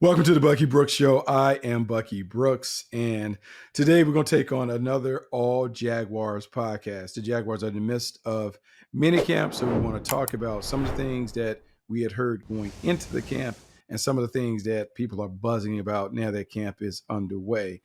Welcome to the Bucky Brooks Show. I am Bucky Brooks, and today we're going to take on another All Jaguars podcast. The Jaguars are in the midst of minicamp, so we want to talk about some of the things that we had heard going into the camp and some of the things that people are buzzing about now that camp is underway.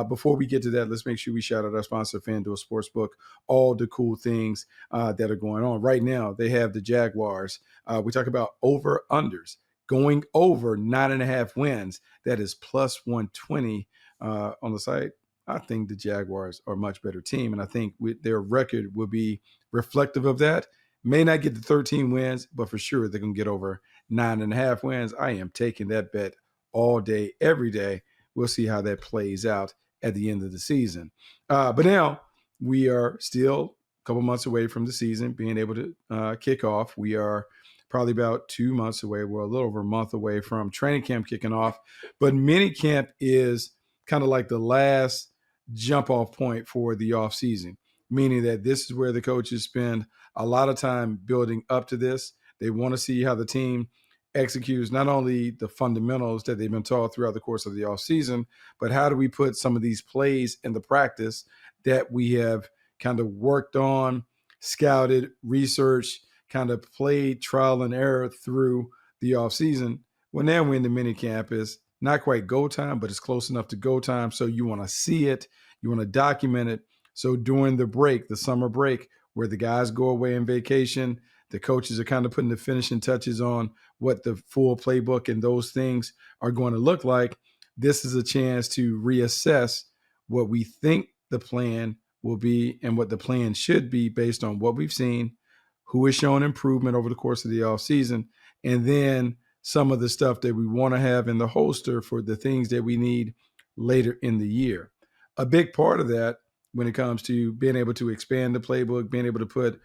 Before we get to that, let's make sure we shout out our sponsor, FanDuel Sportsbook, all the cool things that are going on. Right now, they have the Jaguars. We talk about over-unders. Going over 9.5 wins, that is plus 120 on the site. I think the Jaguars are a much better team, and I think their record will be reflective of that. May not get the 13 wins, but for sure they're going to get over 9.5 wins. I am taking that bet all day, every day. We'll see how that plays out at the end of the season. But now we are still a couple months away from the season being able to kick off. We are probably about 2 months away. We're a little over a month away from training camp kicking off. But mini camp is kind of like the last jump off point for the off season, meaning that this is where the coaches spend a lot of time building up to this. They want to see how the team executes not only the fundamentals that they've been taught throughout the course of the off season, but how do we put some of these plays in the practice that we have kind of worked on, scouted, researched, kind of played trial and error through the offseason. Well, now we're in the mini camp. It's not quite go time, but it's close enough to go time. So you want to see it. You want to document it. So during the break, the summer break, where the guys go away on vacation, the coaches are kind of putting the finishing touches on what the full playbook and those things are going to look like. This is a chance to reassess what we think the plan will be and what the plan should be based on what we've seen, who is showing improvement over the course of the offseason, and then some of the stuff that we want to have in the holster for the things that we need later in the year. A big part of that when it comes to being able to expand the playbook, being able to put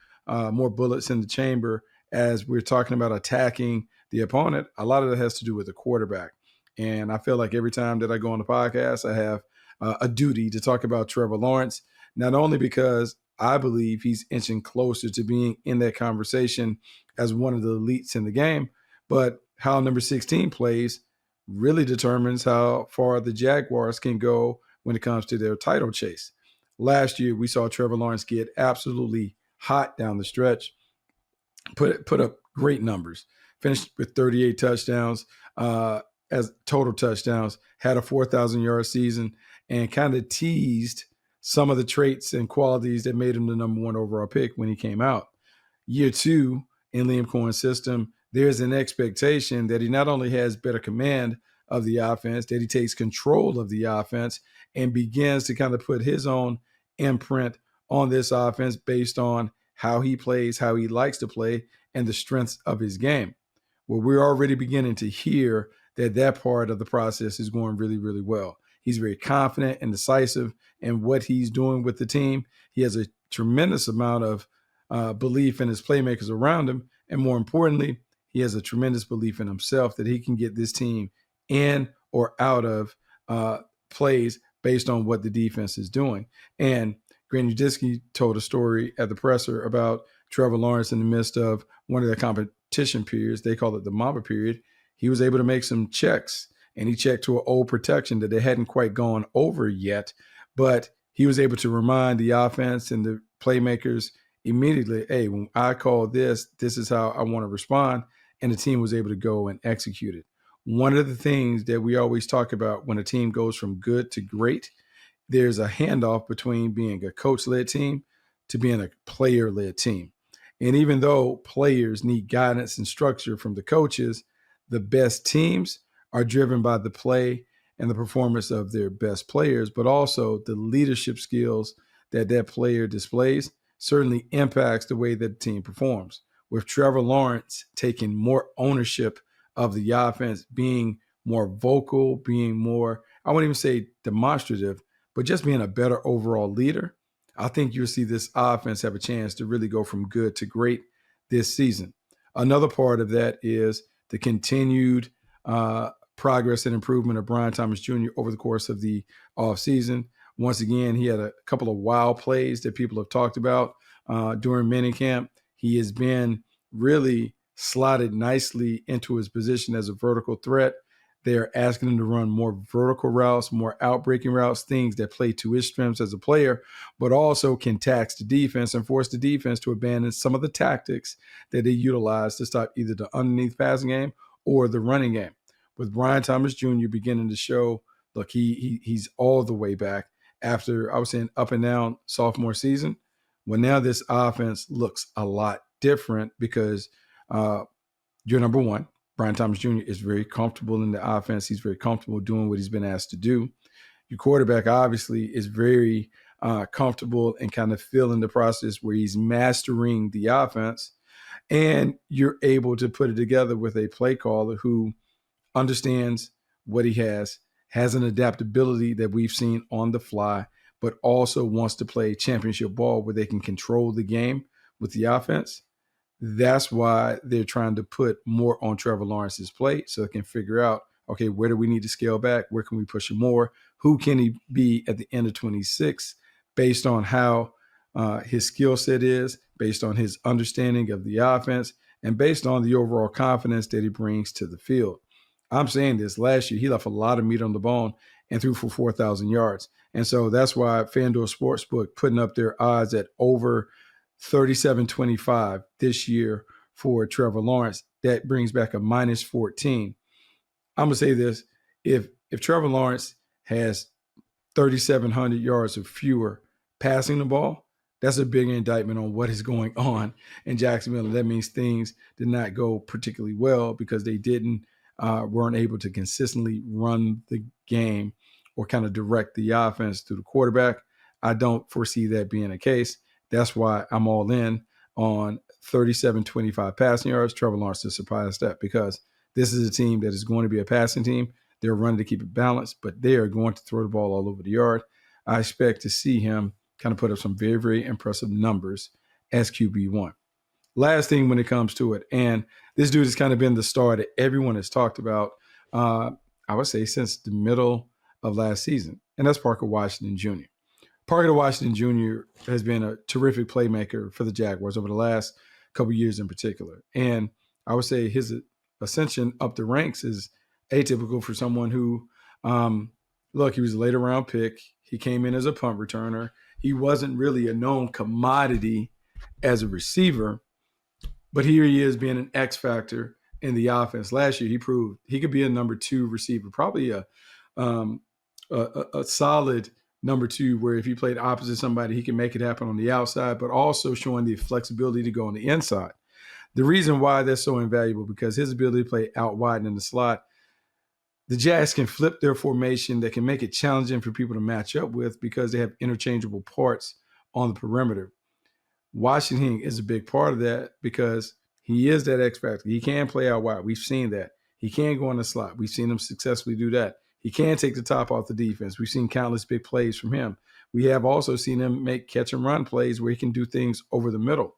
more bullets in the chamber as we're talking about attacking the opponent, a lot of that has to do with the quarterback. And I feel like every time that I go on the podcast, I have a duty to talk about Trevor Lawrence, not only because I believe he's inching closer to being in that conversation as one of the elites in the game, but how number 16 plays really determines how far the Jaguars can go when it comes to their title chase. Last year, we saw Trevor Lawrence get absolutely hot down the stretch, put up great numbers, finished with 38 touchdowns as total touchdowns, had a 4,000-yard season, and kind of teased some of the traits and qualities that made him the number one overall pick when he came out. Year two in Liam Cohen's system, there's an expectation that he not only has better command of the offense, that he takes control of the offense and begins to kind of put his own imprint on this offense based on how he plays, how he likes to play, and the strengths of his game. Well, we're already beginning to hear that part of the process is going really, really well. He's very confident and decisive in what he's doing with the team. He has a tremendous amount of belief in his playmakers around him. And more importantly, he has a tremendous belief in himself that he can get this team in or out of plays based on what the defense is doing. And Grant Udisky told a story at the presser about Trevor Lawrence in the midst of one of their competition periods. They call it the Mamba period. He was able to make some checks, and he checked to an old protection that they hadn't quite gone over yet. But he was able to remind the offense and the playmakers immediately, hey, when I call this is how I want to respond. And the team was able to go and execute it. One of the things that we always talk about when a team goes from good to great, there's a handoff between being a coach-led team to being a player-led team. And even though players need guidance and structure from the coaches, the best teams are driven by the play and the performance of their best players, but also the leadership skills that player displays certainly impacts the way that the team performs. With Trevor Lawrence taking more ownership of the offense, being more vocal, being more, I won't even say demonstrative, but just being a better overall leader, I think you'll see this offense have a chance to really go from good to great this season. Another part of that is the continued progress and improvement of Brian Thomas Jr. over the course of the offseason. Once again, he had a couple of wild plays that people have talked about during minicamp. He has been really slotted nicely into his position as a vertical threat. They're asking him to run more vertical routes, more outbreaking routes, things that play to his strengths as a player, but also can tax the defense and force the defense to abandon some of the tactics that they utilize to stop either the underneath passing game or the running game. With Brian Thomas Jr. beginning to show, look, he's all the way back after, I was saying, up and down sophomore season. Well, now this offense looks a lot different because you're number one. Brian Thomas Jr. is very comfortable in the offense. He's very comfortable doing what he's been asked to do. Your quarterback obviously is very comfortable and kind of feeling the process where he's mastering the offense. And you're able to put it together with a play caller who understands what he has an adaptability that we've seen on the fly, but also wants to play championship ball where they can control the game with the offense. That's why they're trying to put more on Trevor Lawrence's plate so they can figure out, okay, where do we need to scale back? Where can we push him more? Who can he be at the end of 26 based on how his skill set is, based on his understanding of the offense, and based on the overall confidence that he brings to the field. I'm saying this, last year, he left a lot of meat on the bone and threw for 4,000 yards. And so that's why FanDuel Sportsbook putting up their odds at over 37.25 this year for Trevor Lawrence. That brings back a minus 14. I'm going to say this. If Trevor Lawrence has 3,700 yards or fewer passing the ball, that's a big indictment on what is going on in Jacksonville. And that means things did not go particularly well because they weren't able to consistently run the game or kind of direct the offense through the quarterback. I don't foresee that being the case. That's why I'm all in on 37.25 passing yards. Trevor Lawrence to surpass that because this is a team that is going to be a passing team. They're running to keep it balanced, but they are going to throw the ball all over the yard. I expect to see him kind of put up some very, very impressive numbers as QB1. Last thing when it comes to it, and this dude has kind of been the star that everyone has talked about, I would say, since the middle of last season, and that's Parker Washington Jr. Parker Washington Jr. has been a terrific playmaker for the Jaguars over the last couple of years in particular. And I would say his ascension up the ranks is atypical for someone who, he was a later round pick. He came in as a punt returner. He wasn't really a known commodity as a receiver, but here he is being an X factor in the offense. Last year, he proved he could be a number two receiver, probably a solid number two, where if he played opposite somebody, he can make it happen on the outside, but also showing the flexibility to go on the inside. The reason why that's so invaluable, because his ability to play out wide in the slot, the Jags can flip their formation that can make it challenging for people to match up with because they have interchangeable parts on the perimeter. Washington is a big part of that because he is that X factor. He can play out wide. We've seen that. He can go in the slot. We've seen him successfully do that. He can take the top off the defense. We've seen countless big plays from him. We have also seen him make catch and run plays where he can do things over the middle.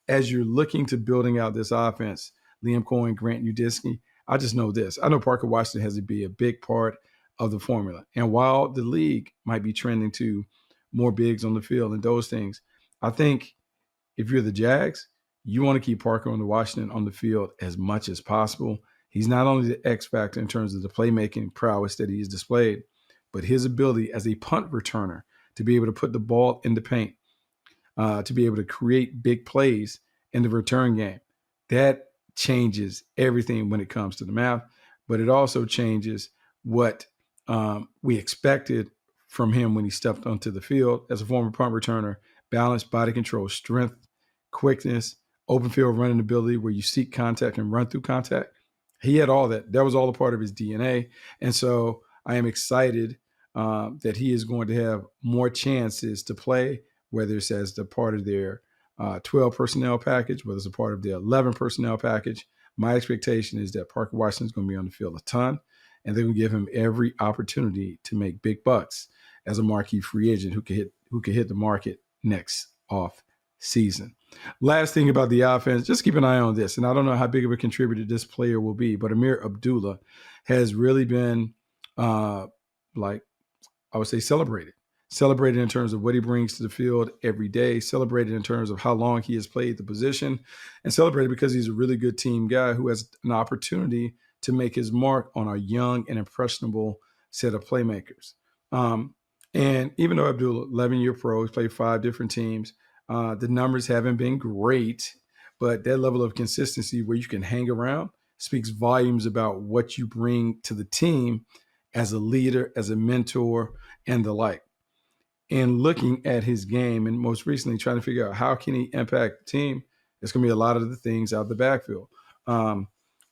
As you're looking to building out this offense, Liam Cohen, Grant Udinski, I just know this. I know Parker Washington has to be a big part of the formula. And while the league might be trending to more bigs on the field and those things, I think if you're the Jags, you want to keep Parker Washington on the field as much as possible. He's not only the X factor in terms of the playmaking prowess that he's displayed, but his ability as a punt returner to be able to put the ball in the paint, to be able to create big plays in the return game. That changes everything when it comes to the math, but it also changes what we expected from him when he stepped onto the field as a former punt returner. Balance, body control, strength, quickness, open field running ability where you seek contact and run through contact. He had all that. That was all a part of his DNA. And so I am excited that he is going to have more chances to play, whether it's as the part of their 12 personnel package, whether it's a part of their 11 personnel package. My expectation is that Parker Washington is going to be on the field a ton, and they're going to give him every opportunity to make big bucks as a marquee free agent who could hit the market next off season. Last thing about the offense, just keep an eye on this. And I don't know how big of a contributor this player will be, but Amir Abdullah has really been, I would say, celebrated in terms of what he brings to the field every day, celebrated in terms of how long he has played the position, and celebrated because he's a really good team guy who has an opportunity to make his mark on a young and impressionable set of playmakers. And even though Abdullah, 11-year pro, he's played 5 different teams, the numbers haven't been great, but that level of consistency where you can hang around speaks volumes about what you bring to the team as a leader, as a mentor, and the like. And looking at his game, and most recently trying to figure out how can he impact the team, it's going to be a lot of the things out the backfield.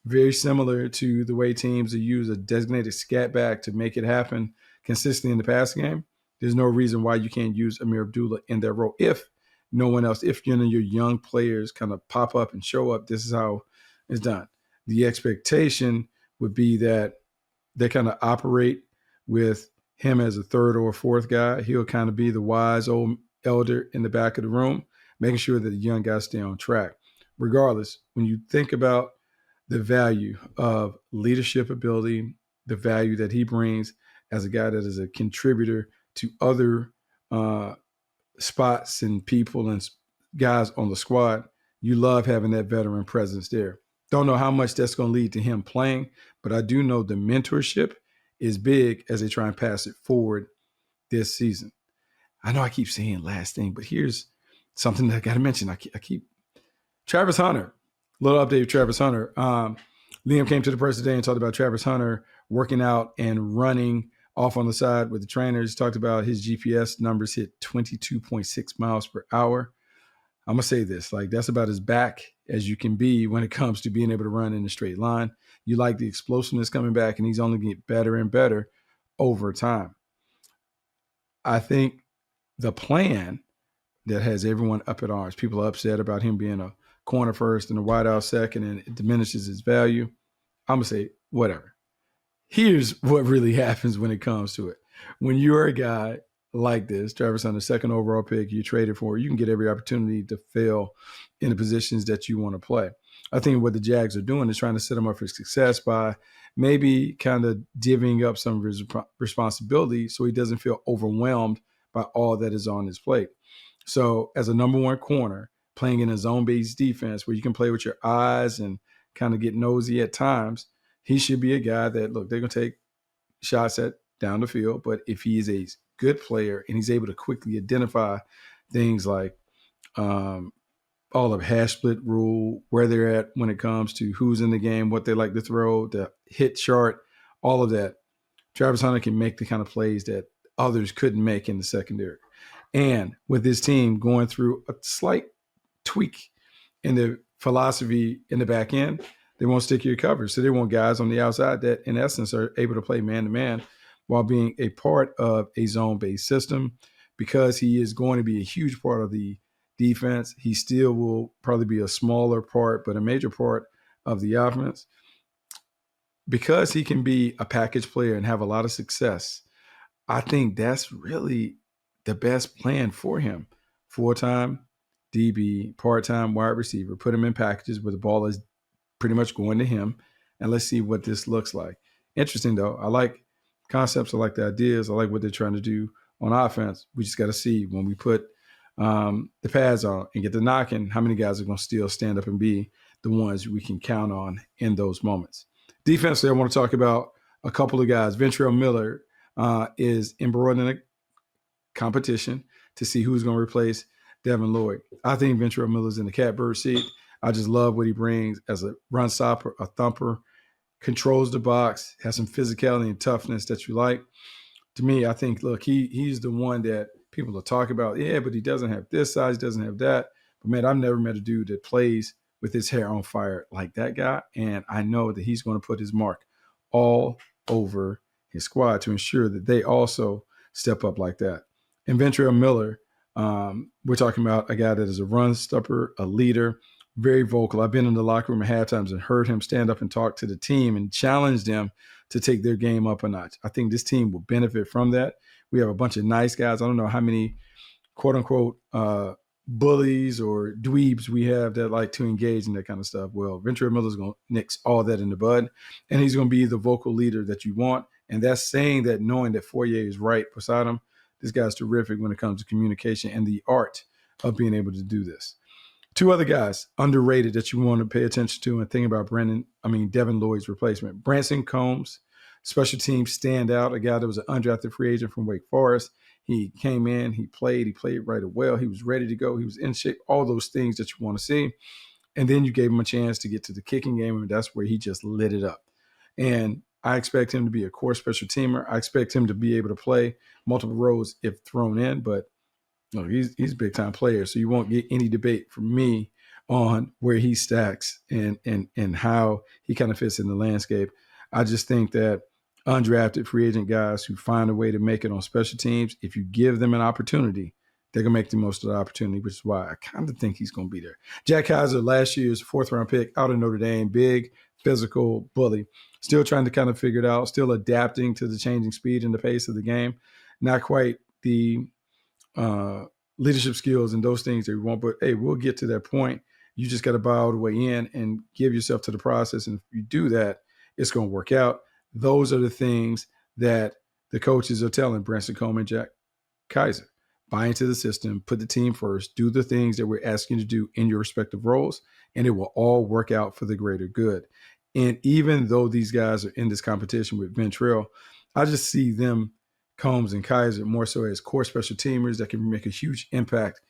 Very similar to the way teams use a designated scatback to make it happen consistently in the passing game. There's no reason why you can't use Amir Abdullah in that role if no one else, if your young players kind of pop up and show up, this is how it's done. The expectation would be that they kind of operate with him as a third or fourth guy. He'll kind of be the wise old elder in the back of the room, making sure that the young guys stay on track. Regardless, when you think about the value of leadership ability, the value that he brings as a guy that is a contributor to other spots and people and guys on the squad, you love having that veteran presence there. Don't know how much that's going to lead to him playing, but I do know the mentorship is big as they try and pass it forward this season. I know I keep saying last thing, but here's something that I got to mention. I keep Travis Hunter. A little update of Travis Hunter. Liam came to the press today and talked about Travis Hunter working out and running off on the side with the trainers. Talked about his GPS numbers hit 22.6 miles per hour. I'm going to say this, like that's about as back as you can be when it comes to being able to run in a straight line. You like the explosiveness coming back, and he's only getting better and better over time. I think the plan that has everyone up at arms, people are upset about him being a corner first and a wideout second, and it diminishes his value. I'm going to say, whatever. Here's what really happens when it comes to it. When you're a guy like this, Travis Hunter, second overall pick, you traded for, you can get every opportunity to fail in the positions that you want to play. I think what the Jags are doing is trying to set him up for success by maybe kind of divvying up some of his responsibility so he doesn't feel overwhelmed by all that is on his plate. So as a number one corner, playing in a zone-based defense where you can play with your eyes and kind of get nosy at times, he should be a guy that, look, they're going to take shots at down the field, but if he is a good player and he's able to quickly identify things like all of hash split rule, where they're at when it comes to who's in the game, what they like to throw, the hit chart, all of that, Travis Hunter can make the kind of plays that others couldn't make in the secondary. And with his team going through a slight tweak in the philosophy in the back end, they won't stick your coverage. So they want guys on the outside that, in essence, are able to play man-to-man while being a part of a zone-based system. Because he is going to be a huge part of the defense, he still will probably be a smaller part, but a major part of the offense. Because he can be a package player and have a lot of success, I think that's really the best plan for him. Full-time DB, part-time wide receiver, put him in packages where the ball is pretty much going to him, and let's see what this looks like. Interesting, though. I like concepts. I like the ideas. I like what they're trying to do on offense. We just got to see when we put the pads on and get the knocking, how many guys are going to still stand up and be the ones we can count on in those moments. Defensively, I want to talk about a couple of guys. Ventrell Miller is embroiled in a competition to see who's going to replace Devin Lloyd. I think Ventrell Miller's in the catbird seat. I just love what he brings as a run stopper, a thumper, controls the box, has some physicality and toughness that you like. To me, I think, look, he's the one that people are talking about. Yeah, but he doesn't have this size, he doesn't have that. But, man, I've never met a dude that plays with his hair on fire like that guy. And I know that he's going to put his mark all over his squad to ensure that they also step up like that. And Ventrell Miller, we're talking about a guy that is a run stopper, a leader, very vocal. I've been in the locker room at halftimes and heard him stand up and talk to the team and challenge them to take their game up a notch. I think this team will benefit from that. We have a bunch of nice guys. I don't know how many quote unquote bullies or dweebs we have that like to engage in that kind of stuff. Well, Ventrell Miller's going to nix all that in the bud, and he's going to be the vocal leader that you want. And that's saying that, knowing that Fourier is right beside him. This guy's terrific when it comes to communication and the art of being able to do this. Two other guys underrated that you want to pay attention to and think about Devin Lloyd's replacement. Branson Combes, special team standout, a guy that was an undrafted free agent from Wake Forest. He came in, he played right well. He was ready to go. He was in shape, all those things that you want to see. And then you gave him a chance to get to the kicking game, and that's where he just lit it up. And I expect him to be a core special teamer. I expect him to be able to play multiple roles if thrown in, but no, he's a big time player, so you won't get any debate from me on where he stacks and how he kind of fits in the landscape. I just think that undrafted free agent guys who find a way to make it on special teams, if you give them an opportunity, they're gonna make the most of the opportunity, which is why I kind of think he's gonna be there. Jack Kaiser, last year's 4th-round pick out of Notre Dame, big physical bully, still trying to kind of figure it out, still adapting to the changing speed and the pace of the game. Not quite the leadership skills and those things that we want, but hey, we'll get to that point. You just got to buy all the way in and give yourself to the process. And if you do that, it's going to work out. Those are the things that the coaches are telling Branson Combes and Jack Kaiser. Buy into the system, put the team first, do the things that we're asking you to do in your respective roles, and it will all work out for the greater good. And even though these guys are in this competition with Ventrell, I just see them, Combes and Kaiser, more so as core special teamers that can make a huge impact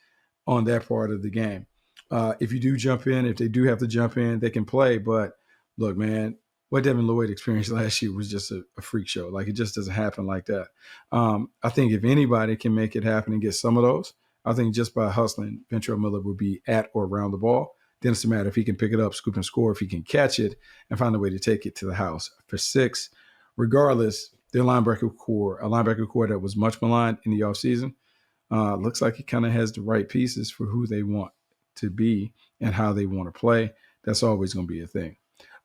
on that part of the game. If you do jump in, if they do have to jump in, they can play. But look, man, what Devin Lloyd experienced last year was just a freak show. Like, it just doesn't happen like that. I think if anybody can make it happen and get some of those, I think just by hustling, Ventrell Miller will be at or around the ball. Then it's a matter if he can pick it up, scoop and score, if he can catch it and find a way to take it to the house. For 6, regardless, their linebacker core, a linebacker core that was much maligned in the offseason, looks like it kind of has the right pieces for who they want to be and how they want to play. That's always going to be a thing.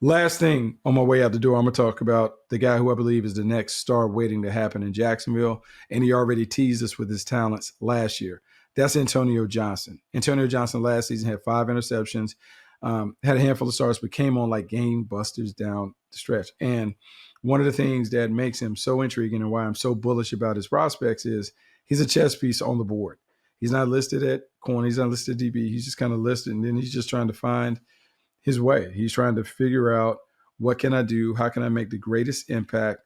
Last thing on my way out the door, I'm going to talk about the guy who I believe is the next star waiting to happen in Jacksonville, and he already teased us with his talents last year. That's Antonio Johnson. Antonio Johnson last season had 5 interceptions, had a handful of starts, but came on like game busters down the stretch. And one of the things that makes him so intriguing and why I'm so bullish about his prospects is he's a chess piece on the board. He's not listed at corner. He's not listed at DB. He's just kind of listed, and then he's just trying to find his way. He's trying to figure out, what can I do? How can I make the greatest impact?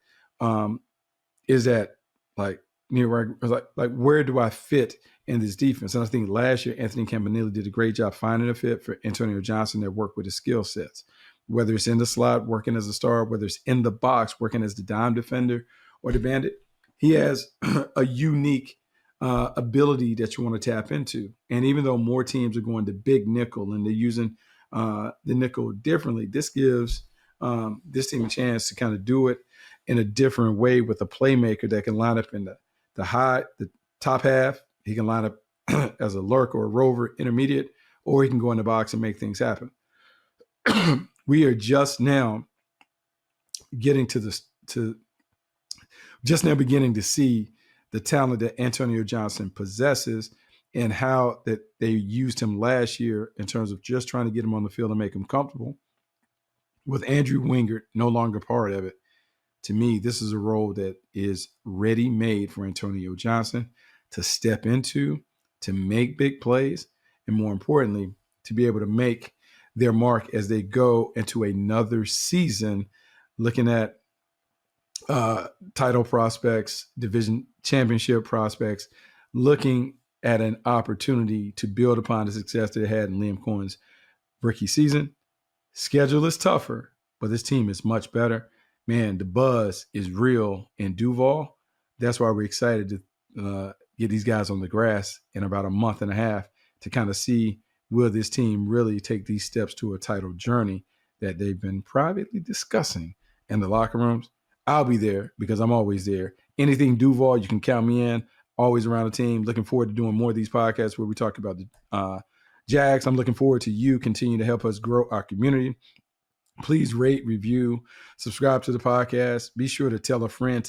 Is that like where do I fit in this defense? And I think last year Anthony Campanile did a great job finding a fit for Antonio Johnson that worked with his skill sets. Whether it's in the slot working as a star, whether it's in the box working as the dime defender or the bandit, he has a unique ability that you want to tap into. And even though more teams are going to big nickel and they're using the nickel differently, this gives this team a chance to kind of do it in a different way with a playmaker that can line up in the top half. He can line up as a lurk or a rover intermediate, or he can go in the box and make things happen. We are just now beginning to see the talent that Antonio Johnson possesses and how that they used him last year in terms of just trying to get him on the field and make him comfortable. With Andrew Wingard no longer part of it, to me, this is a role that is ready-made for Antonio Johnson to step into, to make big plays, and more importantly, to be able to make their mark as they go into another season, looking at title prospects, division championship prospects, looking at an opportunity to build upon the success they had in Liam Cohen's rookie season. Schedule is tougher, but this team is much better. Man, the buzz is real in Duvall. That's why we're excited to get these guys on the grass in about a month and a half to kind of see, will this team really take these steps to a title journey that they've been privately discussing in the locker rooms. I'll be there because I'm always there. Anything Duvall, you can count me in. Always around the team. Looking forward to doing more of these podcasts where we talk about the Jags. I'm looking forward to you continue to help us grow our community. Please rate, review, subscribe to the podcast. Be sure to tell a friend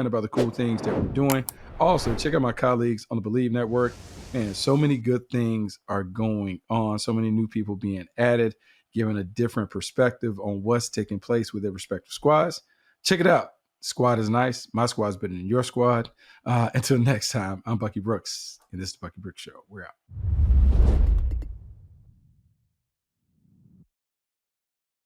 about the cool things that we're doing. Also, check out my colleagues on the Believe Network. Man, so many good things are going on. So many new people being added, giving a different perspective on what's taking place with their respective squads. Check it out. Squad is nice. My squad's better than your squad. Until next time, I'm Bucky Brooks, and this is the Bucky Brooks Show. We're out.